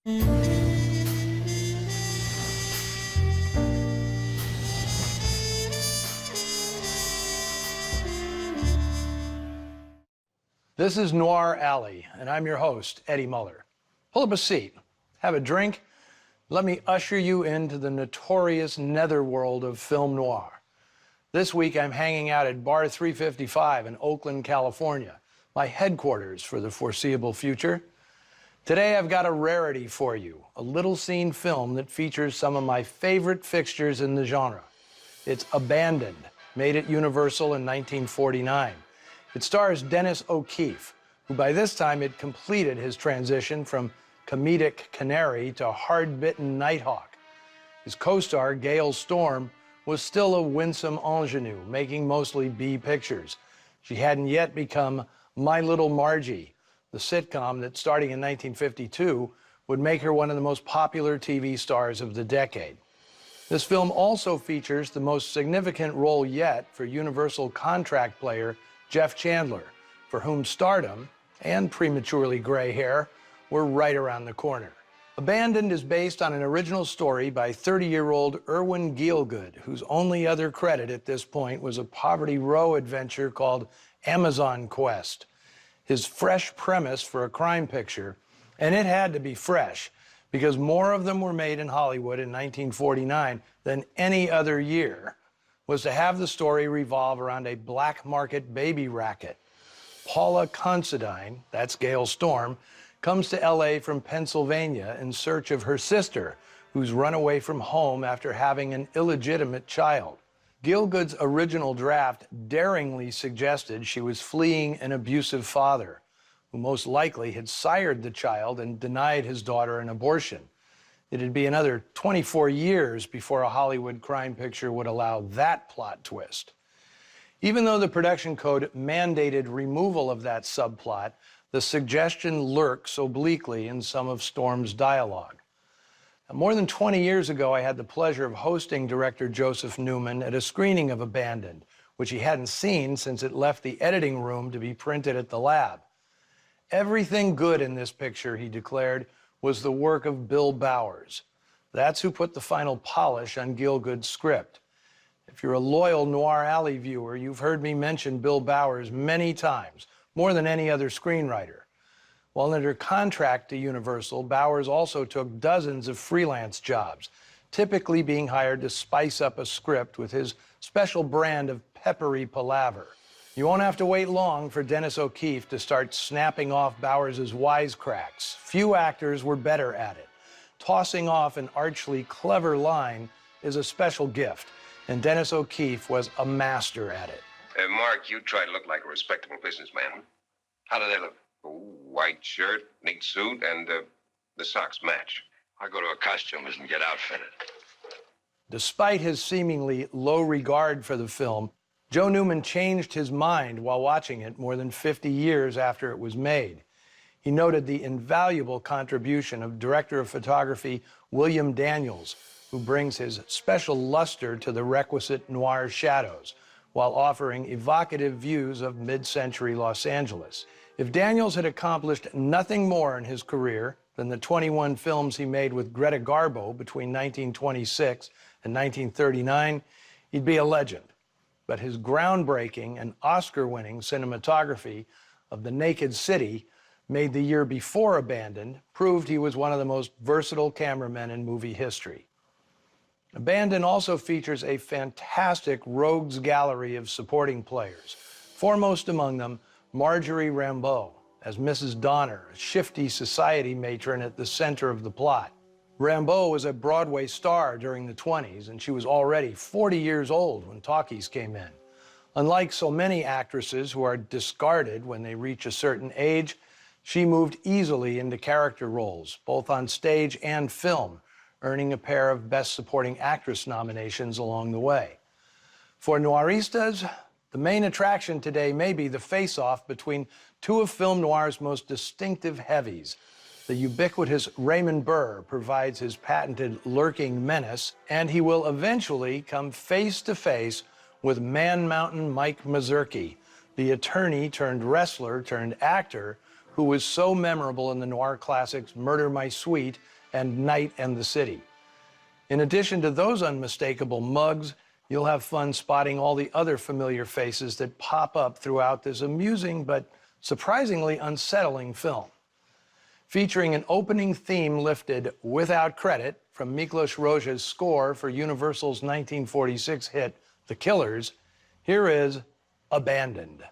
This is Noir Alley, and I'm your host, Eddie Muller. Pull up a seat, have a drink. Let me usher you into the notorious netherworld of film noir. This week, I'm hanging out at Bar 355 in Oakland, California, my headquarters for the foreseeable future. Today, I've got a rarity for you, a little-seen film that features some of my favorite fixtures in the genre. It's Abandoned, made at Universal in 1949. It stars Dennis O'Keefe, who by this time had completed his transition from comedic canary to hard-bitten nighthawk. His co-star, Gail Storm, was still a winsome ingenue, making mostly B pictures. She hadn't yet become My Little Margie, the sitcom that, starting in 1952, would make her one of the most popular TV stars of the decade. This film also features the most significant role yet for Universal contract player Jeff Chandler, for whom stardom and prematurely gray hair were right around the corner. Abandoned is based on an original story by 30-year-old Irwin Gielgud, whose only other credit at this point was a Poverty Row adventure called Amazon Quest. His fresh premise for a crime picture, and it had to be fresh, because more of them were made in Hollywood in 1949 than any other year, was to have the story revolve around a black market baby racket. Paula Considine, that's Gail Storm, comes to LA from Pennsylvania in search of her sister, who's run away from home after having an illegitimate child. Gielgud's original draft daringly suggested she was fleeing an abusive father, who most likely had sired the child and denied his daughter an abortion. It'd be another 24 years before a Hollywood crime picture would allow that plot twist. Even though the production code mandated removal of that subplot, the suggestion lurks obliquely in some of Storm's dialogue. Now, more than 20 years ago, I had the pleasure of hosting director Joseph Newman at a screening of Abandoned, which he hadn't seen since it left the editing room to be printed at the lab. Everything good in this picture, he declared, was the work of Bill Bowers. That's who put the final polish on Gielgud's script. If you're a loyal Noir Alley viewer, you've heard me mention Bill Bowers many times, more than any other screenwriter. While under contract to Universal, Bowers also took dozens of freelance jobs, typically being hired to spice up a script with his special brand of peppery palaver. You won't have to wait long for Dennis O'Keefe to start snapping off Bowers' wisecracks. Few actors were better at it. Tossing off an archly clever line is a special gift, and Dennis O'Keefe was a master at it. Mark, you try to look like a respectable businessman. How do they look? White shirt, neat suit, and the socks match. I go to a costumist and get outfitted. Despite his seemingly low regard for the film, Joe Newman changed his mind while watching it more than 50 years after it was made. He noted the invaluable contribution of director of photography William Daniels, who brings his special luster to the requisite noir shadows, while offering evocative views of mid-century Los Angeles. If Daniels had accomplished nothing more in his career than the 21 films he made with Greta Garbo between 1926 and 1939, he'd be a legend. But his groundbreaking and Oscar-winning cinematography of The Naked City, made the year before Abandoned, proved he was one of the most versatile cameramen in movie history. Abandoned also features a fantastic rogues gallery of supporting players, foremost among them Marjorie Rambeau as Mrs. Donner, a shifty society matron at the center of the plot. Rambeau was a Broadway star during the 20s, and she was already 40 years old when talkies came in. Unlike so many actresses who are discarded when they reach a certain age, she moved easily into character roles, both on stage and film, earning a pair of Best Supporting Actress nominations along the way. For noiristas, the main attraction today may be the face-off between two of film noir's most distinctive heavies. The ubiquitous Raymond Burr provides his patented lurking menace, and he will eventually come face-to-face with Man Mountain Mike Mazurki, the attorney-turned-wrestler-turned-actor who was so memorable in the noir classics Murder My Sweet and Night and the City. In addition to those unmistakable mugs, you'll have fun spotting all the other familiar faces that pop up throughout this amusing but surprisingly unsettling film. Featuring an opening theme lifted without credit from Miklos Rozsa's score for Universal's 1946 hit The Killers, here is Abandoned.